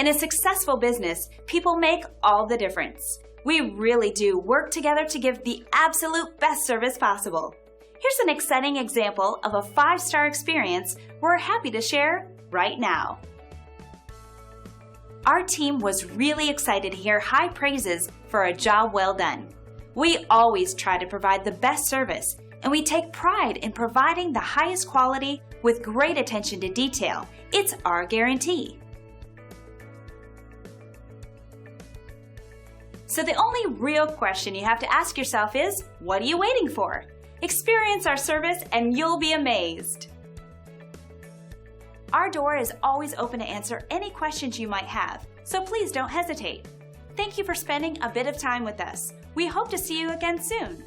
In a successful business, people make all the difference. We really do work together to give the absolute best service possible. Here's an exciting example of a 5-star experience we're happy to share right now. Our team was really excited to hear high praises for a job well done. We always try to provide the best service, and we take pride in providing the highest quality with great attention to detail. It's our guarantee. So the only real question you have to ask yourself is, what are you waiting for? Experience our service and you'll be amazed. Our door is always open to answer any questions you might have, so please don't hesitate. Thank you for spending a bit of time with us. We hope to see you again soon.